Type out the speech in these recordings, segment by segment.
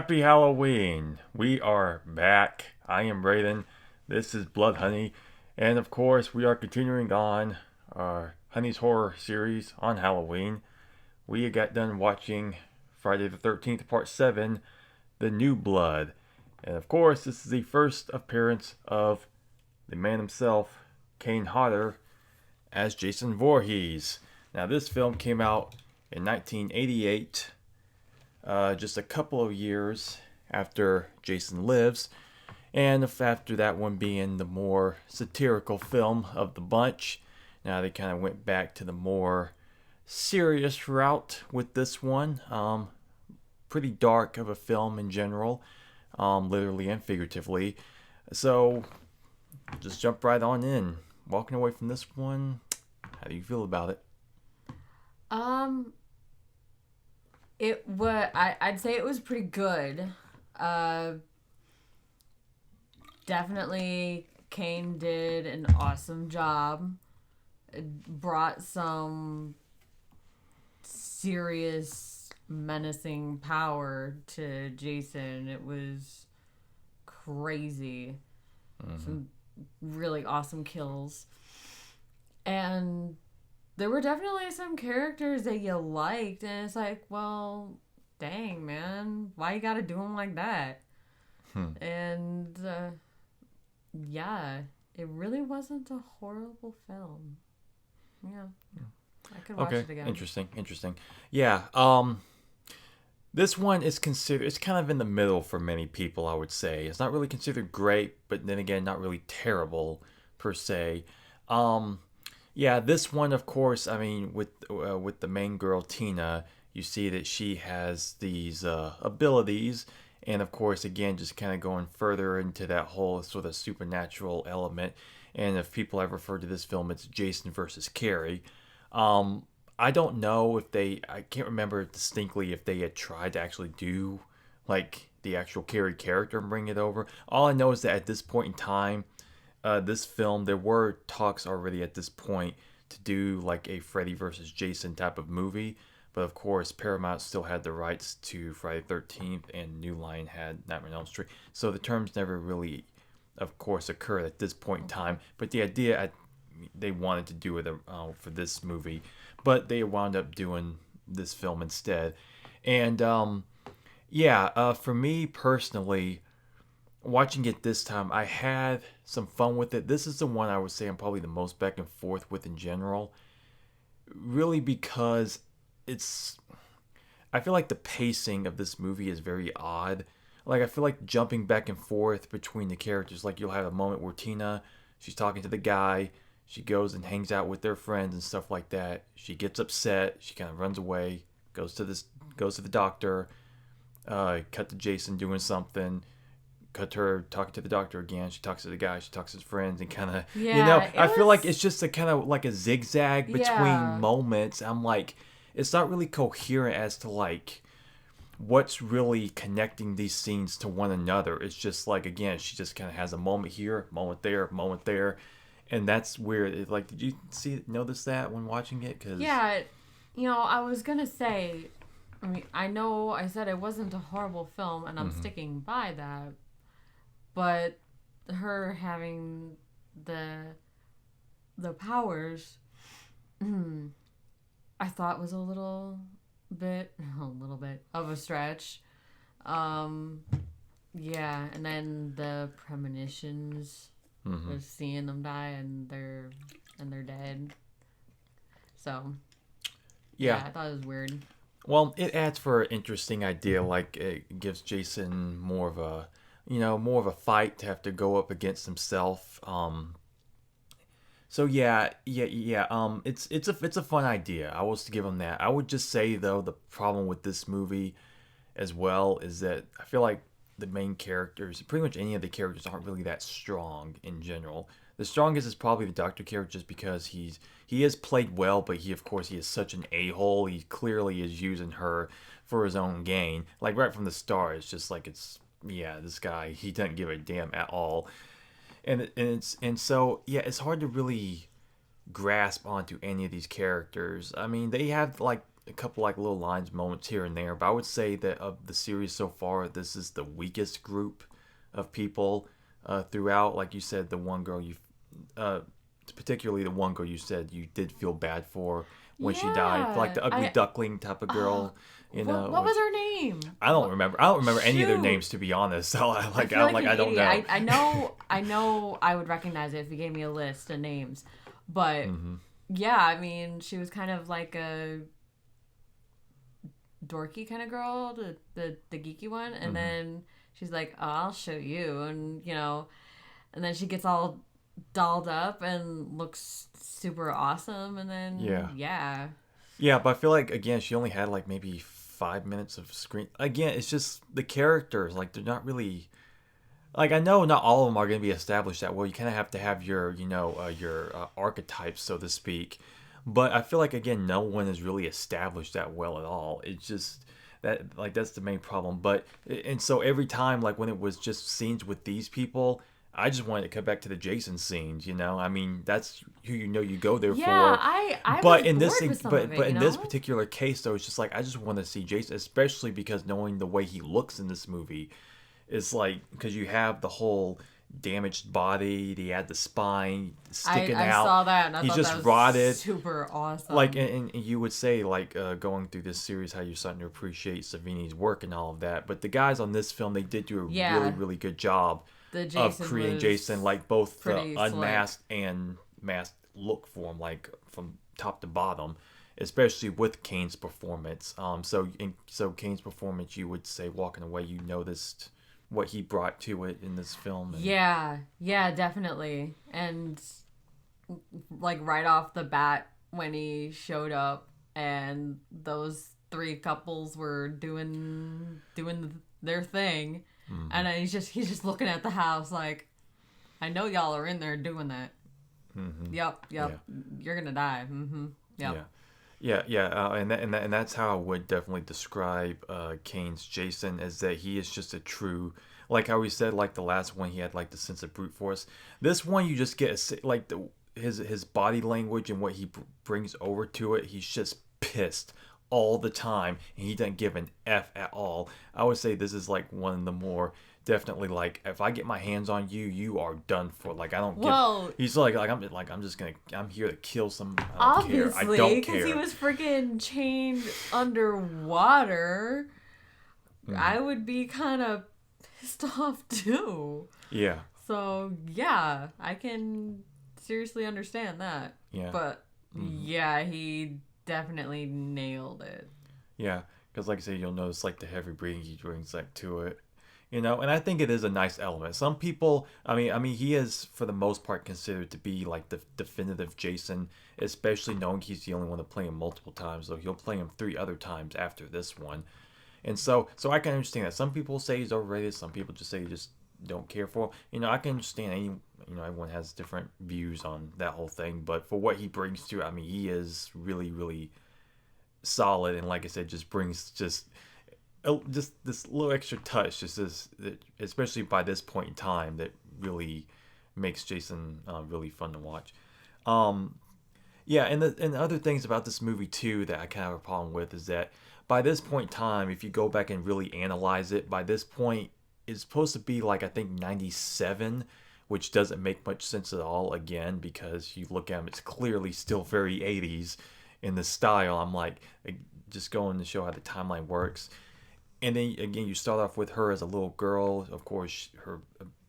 Happy Halloween! We are back. I am Brayden. This is Blood Honey. And of course, we are continuing on our Honey's Horror series on Halloween. We got done watching Friday the 13th, Part 7, The New Blood. And of course, this is the first appearance of the man himself, Kane Hodder, as Jason Voorhees. Now, this film came out in 1988. Just a couple of years after Jason Lives, and after that one being the more satirical film of the bunch. Now they kind of went back to the more serious route with this one. Pretty dark of a film in general, literally and figuratively. So just jump right on in. Walking away from this one, how do you feel about it? Um, I'd say it was pretty good. Uh, Definitely Kane did an awesome job. It brought some serious menacing power to Jason. It was crazy. Some really awesome kills. And there were definitely some characters that you liked, and it's like, well, dang, man, why you gotta do them like that? And yeah, it really wasn't a horrible film. Yeah, I could watch Okay, it again. interesting. Yeah, this one is considered, it's kind of in the middle for many people, I would say. It's not really considered great, but then again, not really terrible per se. Um, yeah, this one, of course, I mean, with the main girl Tina, you see that she has these abilities, and of course, again, just kind of going further into that whole sort of supernatural element. And if people have referred to this film, it's Jason versus Carrie. Um, I don't know if I can't remember distinctly if they had tried to actually do like the actual Carrie character and bring it over. All I know is that at this point in time, this film, there were talks already at this point to do like a Freddy versus Jason type of movie. But of course, Paramount still had the rights to Friday the 13th, and New Line had Nightmare on Elm Street. So the terms never really, of course, occurred at this point in time. But the idea they wanted to do it for this movie, but they wound up doing this film instead. And yeah, for me personally, watching it this time, I had some fun with it. This is the one I would say I'm probably the most back and forth with in general, really because it's. I feel like the pacing of this movie is very odd. Like I feel like jumping back and forth between the characters. Like you'll have a moment where Tina, she's talking to the guy, she goes and hangs out with their friends and stuff like that. She gets upset, she kind of runs away, goes to the doctor. Cut to Jason doing something. Cut to her talking to the doctor again. She talks to the guy. She talks to his friends, and kind of, Yeah, it I feel like was. it's just a kind of like a zigzag between Yeah, moments. I'm like, it's not really coherent as to like what's really connecting these scenes to one another. It's just like again, she just kind of has a moment here, moment there, and that's weird. Like, did you notice that when watching it? Because yeah. I was gonna say. I mean, I know I said it wasn't a horrible film, and I'm sticking by that. But her having the the powers, I thought was a little bit of a stretch. Um, yeah, and then the premonitions of seeing them die and they're dead. So yeah, yeah, I thought it was weird. well, it adds for an interesting idea. Like it gives Jason more of a, more of a fight to have to go up against himself. So yeah. It's a fun idea. I was to give him that. I would just say though the problem with this movie as well is that I feel like the main characters, pretty much any of the characters, aren't really that strong in general. The strongest is probably the Doctor character, just because he is played well, but he of course he is such an a hole. He clearly is using her for his own gain. Like right from the start, it's just like it's yeah, this guy he doesn't give a damn at all, and so yeah, it's hard to really grasp onto any of these characters. I mean, they have like a couple like little lines, moments here and there, but I would say that of the series so far, this is the weakest group of people throughout. Like you said, the one girl uh, particularly the one girl you said you did feel bad for when she died, like Yeah. the ugly duckling type of Oh, girl, you know. what Which was her name? I don't What? remember. I don't remember any of their Shoot. names, to be honest. So I feel like an I don't idiot. know. I know I would recognize it if you gave me a list of names. But Hmm. yeah, I mean, she was kind of like a dorky kind of girl, the geeky one, and Hmm. then she's like, "Oh, I'll show you," and and then she gets all dolled up and looks super awesome, and then Yeah. yeah, Yeah, but I feel like again she only had like maybe 5 minutes of screen. Again, it's just the characters like they're not really like I know not all of them are going to be established that well. You kind of have to have your your archetypes so to speak, but I feel like again no one is really established that well at all. It's just that like that's the main problem. But and so every time like when it was just scenes with these people. I just wanted to come back to the Jason scenes, you know. I mean, that's who you know you go there yeah. for. I was But in this bored with some of it, but you in this know. particular case though, it's just like I just want to see Jason, especially because knowing the way he looks in this movie, is like because you have the whole damaged body, he had the spine sticking I out, saw that and I he's thought that just was rotted. super Like awesome. and you would say like going through this series how you're starting to appreciate Savini's work and all of that. But the guys on this film they did do a really Yeah, really good job the of Jason creating Jason was like both the pretty slick. unmasked and masked look for him like from top to bottom, especially with Kane's performance. So Kane's performance, you would say walking away, you noticed what he brought to it in this film, and Yeah, yeah, definitely. And like right off the bat when he showed up and those three couples were doing their thing mm-hmm, and he's just looking at the house like I know y'all are in there doing that. mm-hmm, Yep, yeah, yep. You're going to die. Mhm. Yep. yeah. Yeah, and that's how I would definitely describe Kane's Jason is that he is just a true, like how we said, like the last one he had like the sense of brute force. This one you just get like his body language and what he brings over to it. He's just pissed all the time, and he doesn't give an f at all. I would say this is like one of the more definitely like if I get my hands on you, you are done for. Like I don't give. Well, He's I'm just gonna I'm here to kill some. I don't care. I obviously, don't because he care. was freaking chained underwater, Hmm. I would be kind of pissed off too. Yeah, So, yeah, I can seriously understand that. yeah, But, hmm, yeah, he definitely nailed it. yeah. Because like I say, you'll notice like the heavy breathing he brings like to it, you know. And I think it is a nice element. Some people, he is for the most part considered to be like the definitive Jason, especially knowing he's the only one to play him multiple times. So he'll play him 3 other times after this one. And so I can understand that. Some people say he's overrated. Some people just say he just don't care for. You know, I can understand everyone has different views on that whole thing. But for what he brings to it, I mean, he is really, really solid. And like I said, just brings just this little extra touch, just this, especially by this point in time, that really makes Jason really fun to watch. Um, yeah, and the other things about this movie too that I kind of have a problem with is that by this point in time, if you go back and really analyze it, by this point it's supposed to be like I think 97, which doesn't make much sense at all again because you look at them, it's clearly still very 80s in the style. I'm like just going to show how the timeline works. And then again, you start off with her as a little girl. Of course, her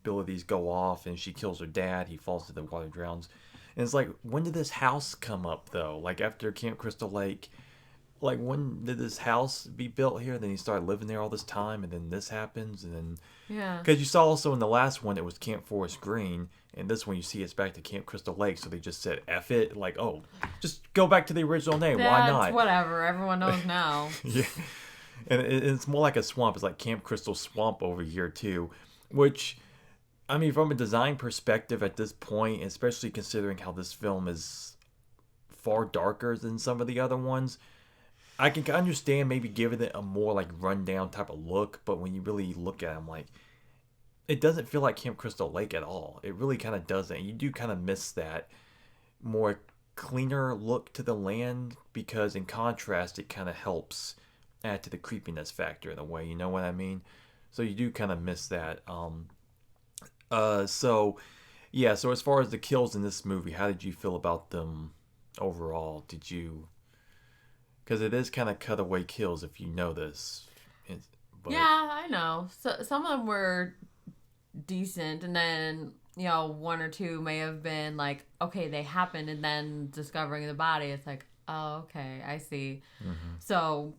abilities go off, and she kills her dad. He falls into the water, drowns. And it's like, when did this house come up though? Like after Camp Crystal Lake, like when did this house be built here? Then he started living there all this time, and then this happens, and then Yeah. because you saw also in the last one it was Camp Forest Green, and this one you see it's back to Camp Crystal Lake. So they just said F it, like oh, just go back to the original name. Why That's not? whatever. Everyone knows now. Yeah, and it's more like a swamp. It's like Camp Crystal Swamp over here too, which I mean, from a design perspective at this point, especially considering how this film is far darker than some of the other ones, I can understand maybe giving it a more like rundown type of look. But when you really look at them, like it doesn't feel like Camp Crystal Lake at all. It really kind of doesn't. You do kind of miss that more. cleaner look to the land because, in contrast, it kind of helps add to the creepiness factor in a way. You know what I mean? So you do kind of miss that. So yeah. So as far as the kills in this movie, how did you feel about them overall? Did you? Because it is kind of cutaway kills if you know this. Yeah, But I know. So some of them were decent, and then one or two may have been like, okay, they happened, and then discovering the body, it's like, oh, okay, I see. mm-hmm. So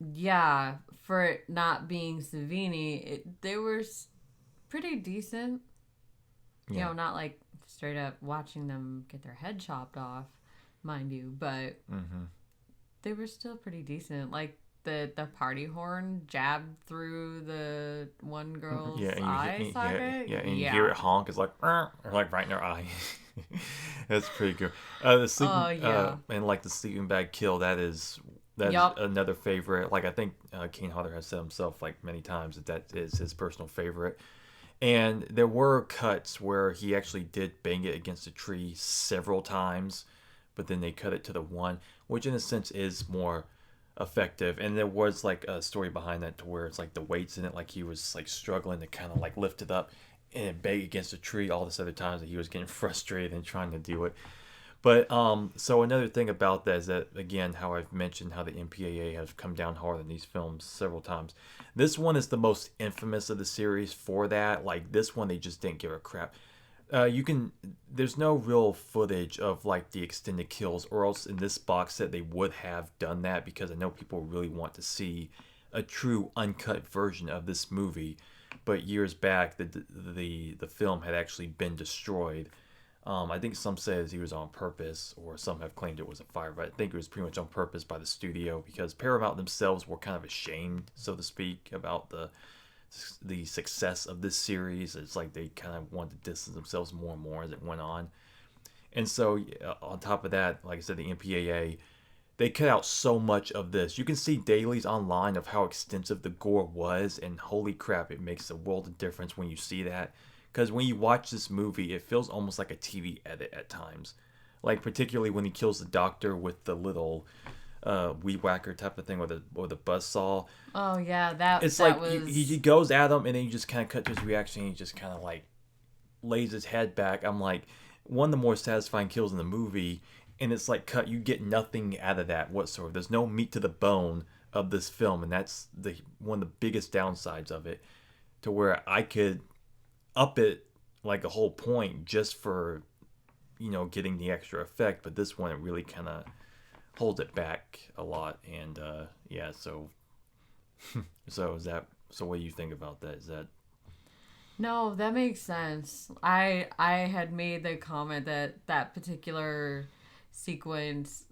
yeah, for it not being Savini, they were pretty decent. Yeah. Not like straight up watching them get their head chopped off, mind you, but Mm-hmm. they were still pretty decent. Like the party horn jabbed through the one Yeah, girl's and eye socket. yeah, and you hear Yeah. it honk. It's like, or like right in their eye. That's pretty good. The Oh sleeping, yeah. and like the sleeping bag kill. That is Yup. another favorite. Like I think Kane Hodder has said himself like many times that is his personal favorite. And there were cuts where he actually did bang it against a tree several times, but then they cut it to the one, which in a sense is more effective. And there was like a story behind that to where it's like the weights in it, like he was like struggling to kind of like lift it up and bang against a tree all this other times that he was getting frustrated and trying to do it. But so another thing about that is that, again, how I've mentioned how the MPAA has come down hard on these films several times. This one is the most infamous of the series for that. Like this one, they just didn't give a crap. You can. There's no real footage of like the extended kills, or else in this box set they would have done that because I know people really want to see a true uncut version of this movie. But years back, the film had actually been destroyed. I think some says he was on purpose, or some have claimed it was a fire, but I think it was pretty much on purpose by the studio because Paramount themselves were kind of ashamed, so to speak, about the success of this series. It's like they kind of wanted to distance themselves more and more as it went on. And so, on top of that, like I said, the MPAA, they cut out so much of this. You can see dailies online of how extensive the gore was, and holy crap, it makes a world of difference when you see that. Because when you watch this movie, it feels almost like a TV edit at times. Like, particularly when he kills the doctor with the little weed whacker type of thing, or the buzz saw. Oh yeah, that It's that like was. he goes at him, and then you just kind of cut to his reaction, and he just kind of like lays his head back. I'm like, one of the more satisfying kills in the movie, and it's like cut. You get nothing out of that whatsoever. There's no meat to the bone of this film, and that's the one of the biggest downsides of it. To where I could up it like a whole point just for getting the extra effect, but this one it really kind of holds it back a lot. And yeah, so is that so? What do you think about that? Is that No, that makes sense. I had made the comment that that particular sequence,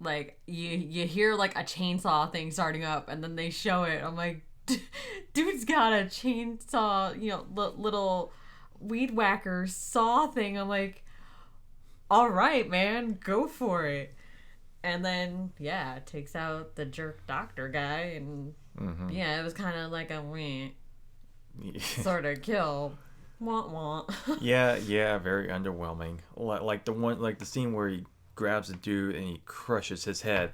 like you hear like a chainsaw thing starting up, and then they show it. I'm like, dude's got a chainsaw, little weed whacker saw thing. I'm like, all right, man, go for it. And then yeah, it takes out the jerk doctor guy, and mm-hmm. yeah, it was kind of like a wah sort of kill. Want want. Yeah, yeah, very underwhelming. Like the one, like the scene where he grabs a dude and he crushes his head.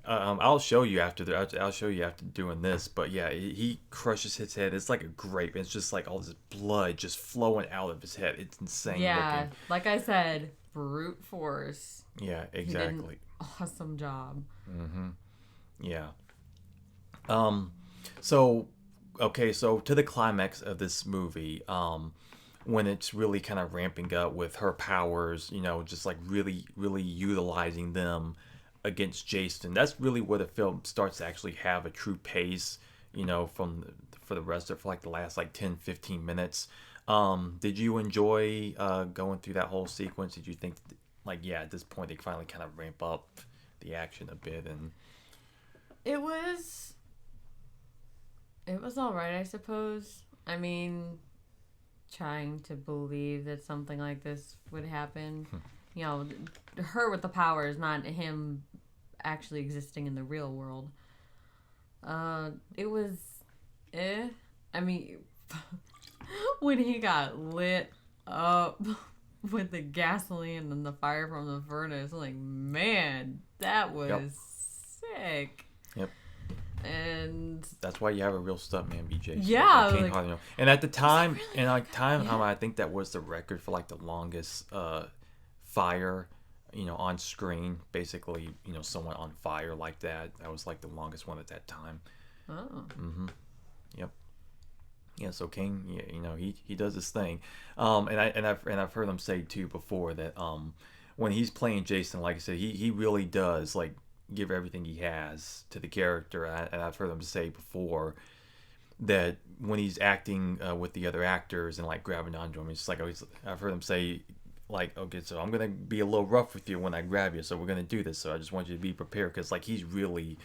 I'll show you after I'll show you after doing this. But yeah, he crushes his head. It's like a grape. It's just like all this blood just flowing out of his head. It's insane Yeah, looking. like I said, brute force. Yeah, He did an exactly. awesome job. Mm-hmm. Yeah. Um. So okay. So to the climax of this movie. When it's really kind of ramping up with her powers, just like really, really utilizing them against Jason. That's really where the film starts to actually have a true pace, for the rest of for like the last like 10, 15 minutes. Did you enjoy going through that whole sequence? Did you think, like, yeah, at this point they finally kind of ramp up the action a bit and. It was all right, I suppose. I mean, trying to believe that something like this would happen. Her with the powers, not him actually existing in the real world. It was, I mean, when he got lit up with the gasoline and the fire from the furnace. I'm like, man, that Yep. was sick. Yep. And That's why you have a real stuntman, BJ. yeah, Kane like, Hodder. And at the time, really and like like that? time, Yeah. I think that was the record for like the longest fire, on screen. Basically, someone on fire like that. That was like the longest one at that time. Oh. Mm-hmm. Yep. Yeah. So King, yeah, he does his thing. I've heard him say too before that when he's playing Jason, like I said, he really does like give everything he has to the character. And I've heard him say before that when he's acting with the other actors and like grabbing onto him, it's just like I've heard him say like, okay, so I'm gonna be a little rough with you when I grab you, so we're gonna do this. So I just want you to be prepared because like he's really,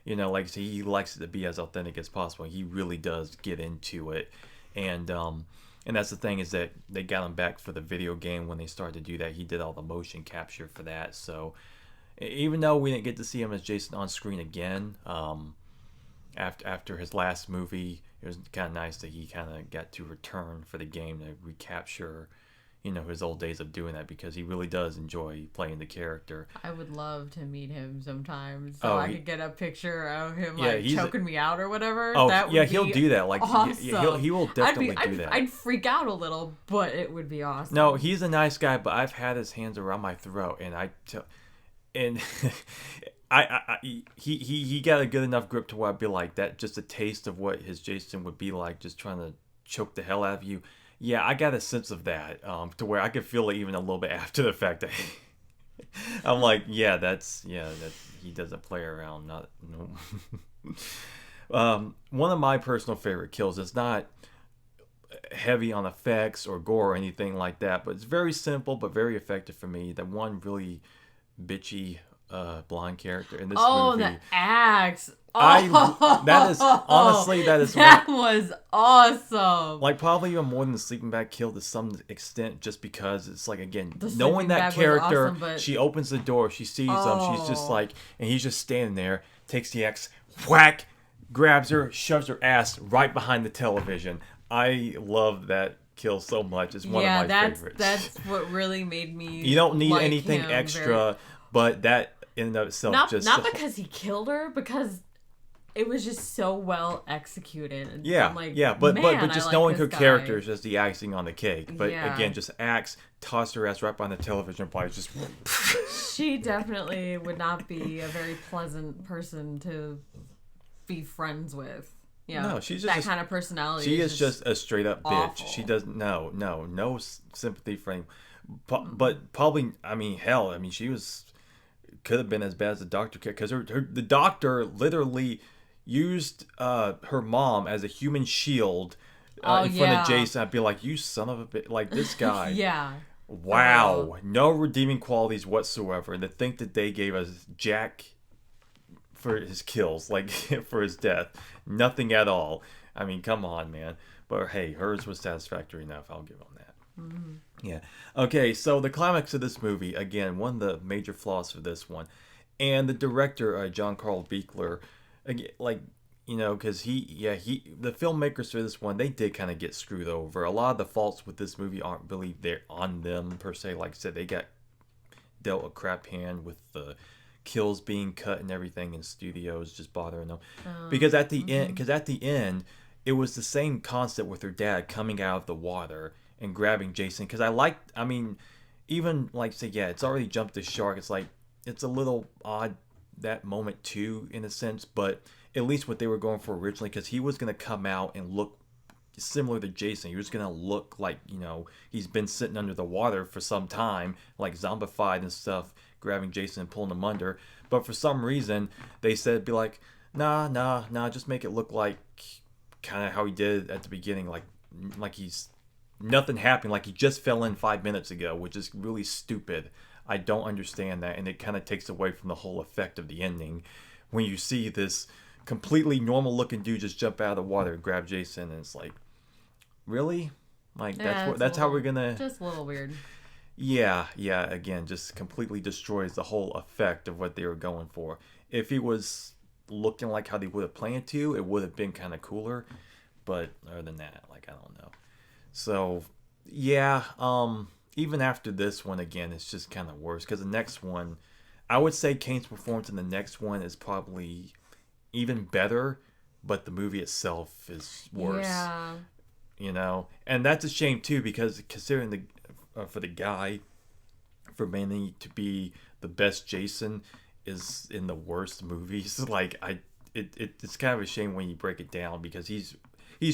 like I say, he likes it to be as authentic as possible. He really does get into it, and that's the thing is that they got him back for the video game when they started to do that. He did all the motion capture for that, so even though we didn't get to see him as Jason on screen again, after his last movie, it was kind of nice that he kind of got to return for the game to recapture, his old days of doing that because he really does enjoy playing the character. I would love to meet him sometime so Oh, I could get a picture of him yeah, like choking me out or whatever. Oh, That yeah, would he'll be do that. Like, awesome. he will definitely do that. I'd freak out a little, but it would be awesome. No, he's a nice guy, but I've had his hands around my throat, and he got a good enough grip to where I'd be like that. Just a taste of what his Jason would be like, just trying to choke the hell out of you. Yeah, I got a sense of that, to where I could feel it even a little bit after the fact. That I'm like, that's he doesn't play around. Not no. One of my personal favorite kills is not heavy on effects or gore or anything like that, but it's very simple but very effective for me. The one really bitchy blonde character in this movie. The axe. That is honestly that was awesome. Like probably even more than the sleeping bag kill to some extent, just because it's like again The knowing sleeping that bag was character, awesome, but- she opens the door, she sees him, she's just like, and he's just standing there, takes the axe, whack, grabs her, shoves her ass right behind the television. I love that kill so much. It's one of my favorites. That's what really made me. You don't need like anything him extra, but that in and of itself not because he killed her, because it was just so well executed. Yeah, I'm like, but man, just I like knowing her this guy. character is just the icing on the cake. But Yeah. again, just axe, toss her ass right behind the television, probably just. She definitely would not be a very pleasant person to be friends with. You know, No, she's just that kind of personality. She is just a straight up awful. bitch. She doesn't no sympathy for him. But probably, I mean, hell, I mean, she could have been as bad as the doctor because the doctor literally used her mom as a human shield in front of Jason. I'd be like, you son of a bitch, like this guy. Yeah. Wow, no redeeming qualities whatsoever. And to think that they gave us Jack for his kills, like for his death, nothing at all. I mean, come on, man. But hey, hers was satisfactory enough. I'll give them that. Mm-hmm. Yeah. Okay, so the climax of this movie, again, one of the major flaws for this one, and the director, John Carl Buechler, again, like, because the filmmakers for this one, they did kind of get screwed over. A lot of the faults with this movie aren't really there on them per se. Like I said, they got dealt a crap hand with the kills being cut and everything in studios just bothering them. Because at the end, it was the same concept with her dad coming out of the water and grabbing Jason. Because even like say, yeah, it's already jumped the shark. It's like it's a little odd that moment too, in a sense, but at least what they were going for originally, because he was going to come out and look similar to Jason. He was going to look like, he's been sitting under the water for some time, like zombified and stuff, grabbing Jason and pulling him under. But for some reason, they said, be like, nah, just make it look like kind of how he did at the beginning, like he's nothing happened, like he just fell in 5 minutes ago, which is really stupid. I don't understand that, and it kind of takes away from the whole effect of the ending when you see this completely normal looking dude just jump out of the water and grab Jason, and it's like, really? Like that's how we're gonna. Just a little weird. Yeah. Again, just completely destroys the whole effect of what they were going for. If he was looking like how they would have planned to, it would have been kind of cooler. But other than that, like I don't know. So yeah, even after this one again, it's just kind of worse because the next one, I would say Kane's performance in the next one is probably even better, but the movie itself is worse. Yeah. And that's a shame too because considering the for the guy for Manny to be the best Jason is in the worst movies. Like it's kind of a shame when you break it down because he's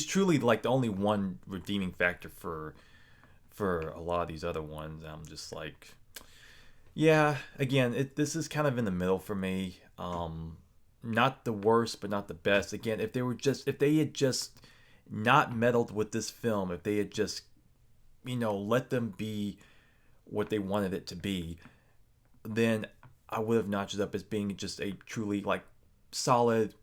truly like the only one redeeming factor for a lot of these other ones. I'm just like, yeah. Again, this is kind of in the middle for me. Not the worst, but not the best. Again, if they had just not meddled with this film, if they had just let them be what they wanted it to be, then I would have notched it up as being just a truly like solid,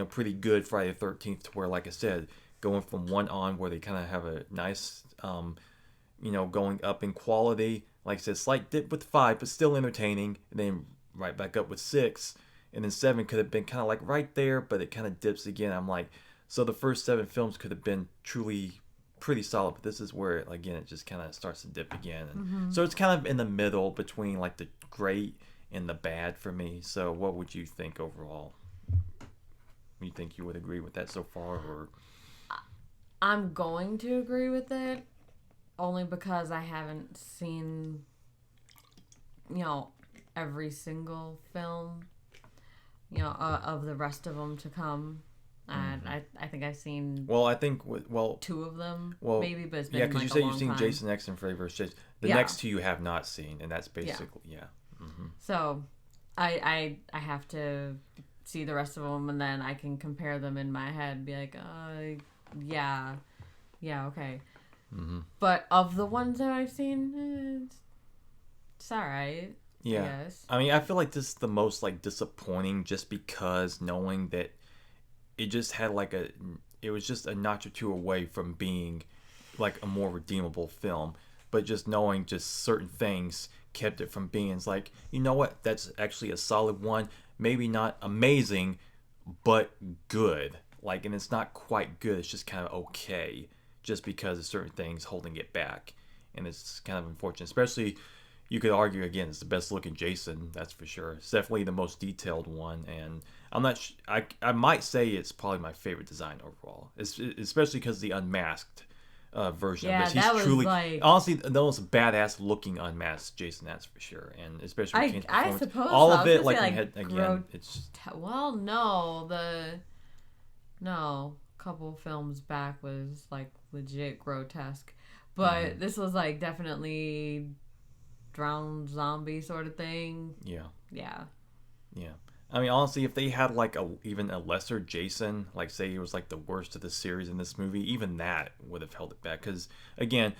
pretty good Friday the 13th. To where, like I said, going from one on where they kind of have a nice, going up in quality. Like I said, slight dip with 5, but still entertaining, and then right back up with 6, and then 7 could have been kind of like right there, but it kind of dips again. I'm like, so the first 7 films could have been truly pretty solid, but this is where again it just kind of starts to dip again, and so it's kind of in the middle between like the great and the bad for me. So what would you think overall? You think you would agree with that so far, or I'm going to agree with it only because I haven't seen, every single film, of the rest of them to come. And I think I've seen well, I think 2 of them, well, maybe, but it's been yeah, because like you a say long you've seen time. Jason X and Freddy vs. Jason. The Yeah. next 2 you have not seen, and that's basically yeah. So I have to see the rest of them, and then I can compare them in my head and be like, yeah, okay. But of the ones that I've seen, it's all right. Yeah. I guess. I mean, I feel like this is the most like disappointing just because knowing that it just had it was just a notch or two away from being like a more redeemable film, but just knowing just certain things kept it from being. It's like, you know what, that's actually a solid one, maybe not amazing, but good. Like, and it's not quite good, it's just kind of okay, just because of certain things holding it back, and it's kind of unfortunate. Especially, you could argue again, it's the best looking Jason, that's for sure. It's definitely the most detailed one, and I'm not. I might say it's probably my favorite design overall. Especially because the unmasked version Yeah, of this. He's that was truly, like, honestly, the most badass looking unmasked Jason. That's for sure. And especially with Kane's I performance, suppose all so. I of was it, gonna say, like, again, it's well, no, a couple films back was like legit grotesque, but this was like definitely drowned zombie sort of thing. yeah. Yeah. I mean, honestly, if they had like even a lesser Jason, like say he was like the worst of the series in this movie, even that would have held it back. Because again,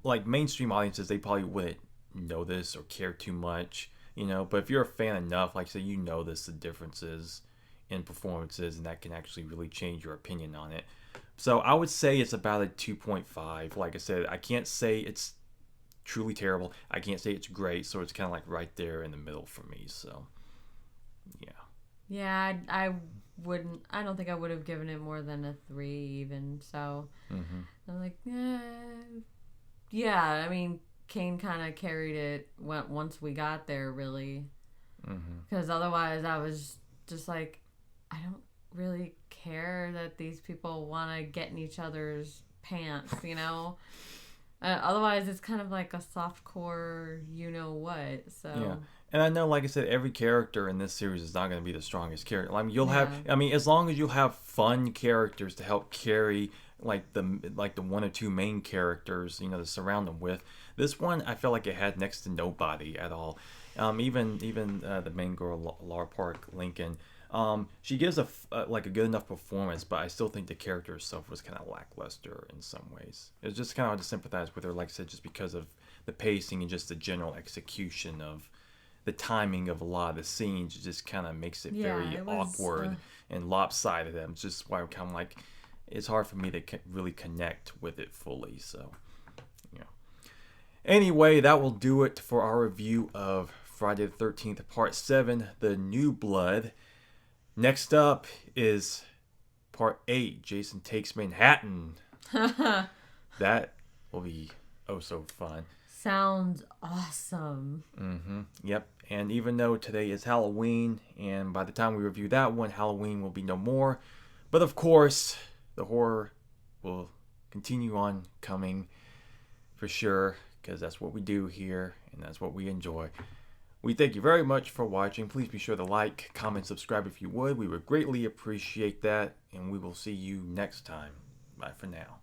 like mainstream audiences, they probably wouldn't know this or care too much, But if you're a fan enough, like say the differences in performances, and that can actually really change your opinion on it. So I would say it's about a 2.5. Like I said, I can't say it's truly terrible. I can't say it's great. So it's kind of like right there in the middle for me. So. Yeah. Yeah, I wouldn't. I don't think I would have given it more than a 3 even. So I'm like, yeah. I mean, Kane kind of carried it once we got there, really. Because otherwise, I was just like, I don't really care that these people want to get in each other's pants, Otherwise, it's kind of like a softcore, what. So. Yeah. And I know, like I said, every character in this series is not going to be the strongest character. I mean, you'll have. Yeah. I mean, as long as you have fun characters to help carry, like the 1 or 2 main characters, to surround them with. This one, I felt like it had next to nobody at all. Even the main girl, Laura Park Lincoln. She gives a good enough performance, but I still think the character herself was kind of lackluster in some ways. It was just kind of hard to sympathize with her, like I said, just because of the pacing and just the general execution of the timing of a lot of the scenes. It just kind of makes it very awkward and lopsided. It's just why I'm kind of like, it's hard for me to really connect with it fully. So, Anyway, that will do it for our review of Friday the 13th, Part 7, The New Blood. Next up is Part 8, Jason Takes Manhattan. That will be oh so fun. sounds awesome. Yep. And even though today is Halloween, and by the time we review that one, Halloween will be no more. But of course, the horror will continue on coming for sure, because that's what we do here, and that's what we enjoy. We thank you very much for watching. Please be sure to like, comment, subscribe if you would. We would greatly appreciate that, and we will see you next time. Bye for now.